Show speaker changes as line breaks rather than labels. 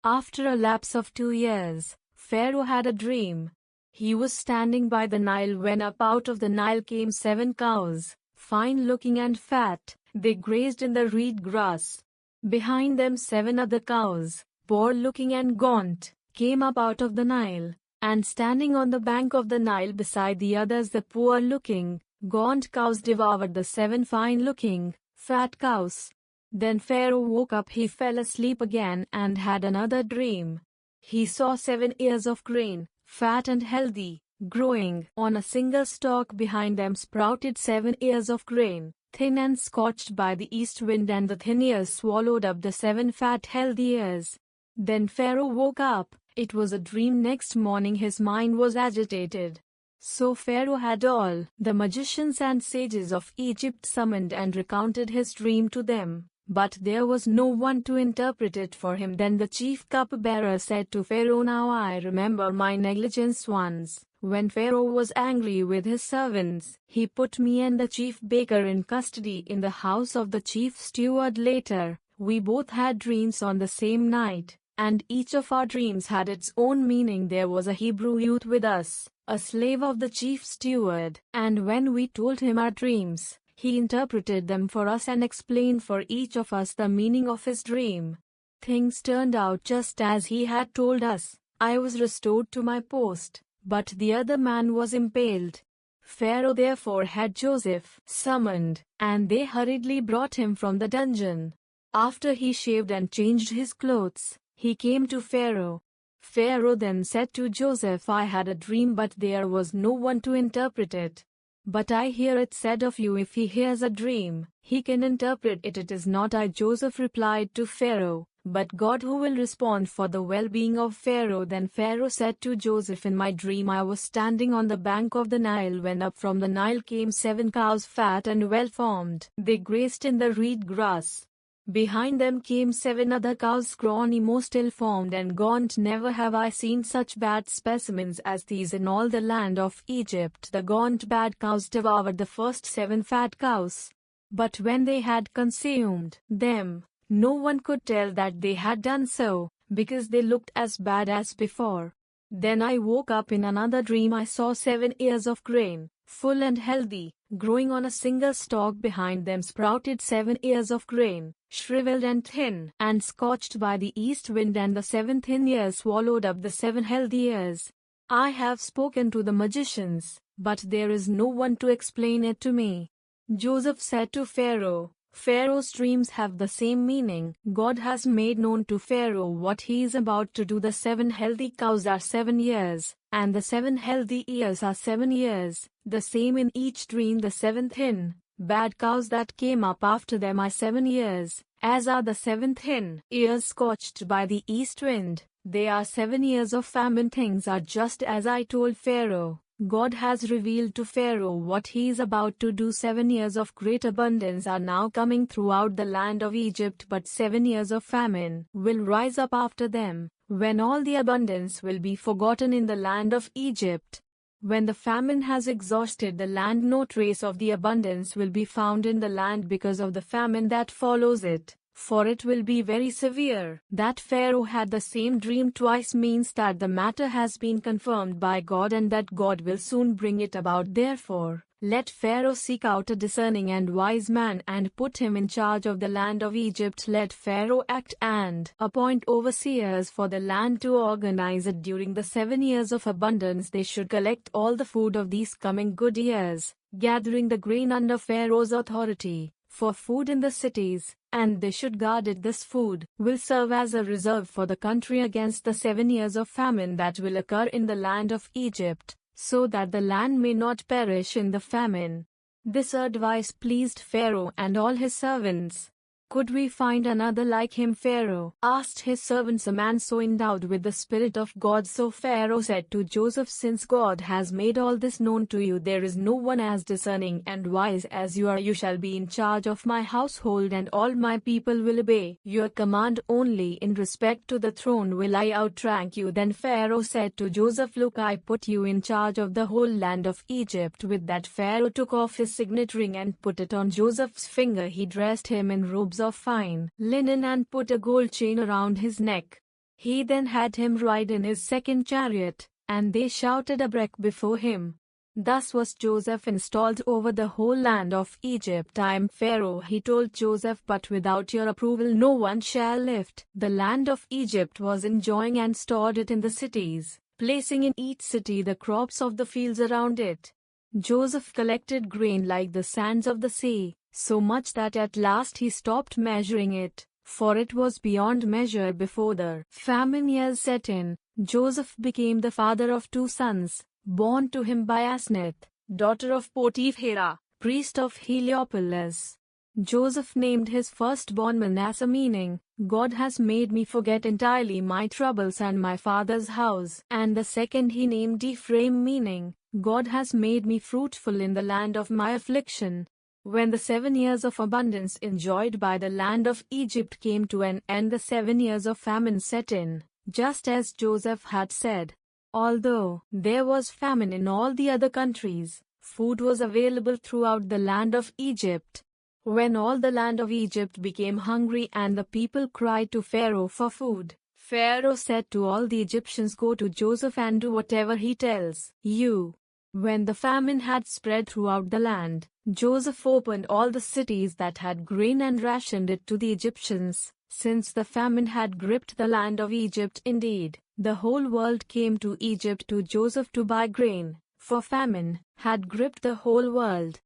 After a lapse of 2 years, Pharaoh had a dream. He was standing by the Nile when up out of the Nile came 7 cows, fine-looking and fat. They grazed in the reed grass. Behind them 7 other cows, poor-looking and gaunt, came up out of the Nile, and standing on the bank of the Nile beside the others, the poor-looking, gaunt cows devoured the 7 fine-looking, fat cows. Then Pharaoh woke up. He fell asleep again and had another dream. He saw 7 ears of grain, fat and healthy, growing on a single stalk. Behind them sprouted 7 ears of grain, thin and scorched by the east wind, and the thin ears swallowed up the 7 fat healthy ears. Then Pharaoh woke up. It was a dream. Next morning his mind was agitated. So Pharaoh had all the magicians and sages of Egypt summoned and recounted his dream to them, but there was no one to interpret it for him. Then the chief cupbearer said to Pharaoh, "Now I remember my negligence once. When Pharaoh was angry with his servants, he put me and the chief baker in custody in the house of the chief steward. Later, we both had dreams on the same night, and each of our dreams had its own meaning. There was a Hebrew youth with us, a slave of the chief steward, and when we told him our dreams, he interpreted them for us and explained for each of us the meaning of his dream. Things turned out just as he had told us. I was restored to my post, but the other man was impaled." Pharaoh therefore had Joseph summoned, and they hurriedly brought him from the dungeon. After he shaved and changed his clothes, he came to Pharaoh. Pharaoh then said to Joseph, "I had a dream, but there was no one to interpret it. But I hear it said of you, if he hears a dream, he can interpret it. It is not I." Joseph replied to Pharaoh, "but God who will respond for the well-being of Pharaoh." Then Pharaoh said to Joseph, "In my dream I was standing on the bank of the Nile when up from the Nile came 7 cows, fat and well-formed. They grazed in the reed grass. Behind them came 7 other cows, scrawny, most ill-formed and gaunt. Never have I seen such bad specimens as these in all the land of Egypt. The gaunt bad cows devoured the first 7 fat cows. But when they had consumed them, no one could tell that they had done so, because they looked as bad as before. Then I woke up in another dream. I saw 7 ears of grain, full and healthy, growing on a single stalk. Behind them sprouted 7 ears of grain, shriveled and thin, and scorched by the east wind, and the 7 thin ears swallowed up the 7 healthy ears. I have spoken to the magicians, but there is no one to explain it to me." Joseph said to Pharaoh, "Pharaoh's dreams have the same meaning. God has made known to Pharaoh what he is about to do. The 7 healthy cows are 7 years, and the 7 healthy ears are 7 years, the same in each dream. The 7 thin, bad cows that came up after them are 7 years, as are the 7 thin ears scorched by the east wind. They are 7 years of famine. Things are just as I told Pharaoh. God has revealed to Pharaoh what he is about to do. 7 years of great abundance are now coming throughout the land of Egypt, but 7 years of famine will rise up after them, when all the abundance will be forgotten in the land of Egypt. When the famine has exhausted the land, no trace of the abundance will be found in the land because of the famine that follows it, for it will be very severe." That Pharaoh had the same dream twice means that the matter has been confirmed by God and that God will soon bring it about. Therefore, let Pharaoh seek out a discerning and wise man and put him in charge of the land of Egypt. Let Pharaoh act and appoint overseers for the land to organize it. During the 7 years of abundance they should collect all the food of these coming good years, gathering the grain under Pharaoh's authority for food in the cities, and they should guard it. This food will serve as a reserve for the country against the 7 years of famine that will occur in the land of Egypt, so that the land may not perish in the famine. This advice pleased Pharaoh and all his servants. "Could we find another like him?" Pharaoh asked his servants, "a man so endowed with the Spirit of God." So Pharaoh said to Joseph, "Since God has made all this known to you, there is no one as discerning and wise as you are. You shall be in charge of my household, and all my people will obey your command. Only in respect to the throne will I outrank you." Then Pharaoh said to Joseph, "Look, I put you in charge of the whole land of Egypt." With that Pharaoh took off his signet ring and put it on Joseph's finger. He dressed him in robes of fine linen and put a gold chain around his neck. He then had him ride in his second chariot, and they shouted a break before him. Thus was Joseph installed over the whole land of Egypt. "I am Pharaoh," he told Joseph, "but without your approval no one shall lift." The land of Egypt was enjoying and stored it in the cities, placing in each city the crops of the fields around it. Joseph collected grain like the sands of the sea, so much that at last he stopped measuring it, for it was beyond measure before the famine years set in. Joseph became the father of 2 sons, born to him by Asnath, daughter of Potiphera, priest of Heliopolis. Joseph named his firstborn Manasseh, meaning, "God has made me forget entirely my troubles and my father's house." And the second he named Ephraim, meaning, "God has made me fruitful in the land of my affliction." When the 7 years of abundance enjoyed by the land of Egypt came to an end, the 7 years of famine set in, just as Joseph had said. Although there was famine in all the other countries, food was available throughout the land of Egypt. When all the land of Egypt became hungry and the people cried to Pharaoh for food, Pharaoh said to all the Egyptians, "Go to Joseph and do whatever he tells you." When the famine had spread throughout the land, Joseph opened all the cities that had grain and rationed it to the Egyptians. Since the famine had gripped the land of Egypt, indeed, the whole world came to Egypt to Joseph to buy grain, for famine had gripped the whole world.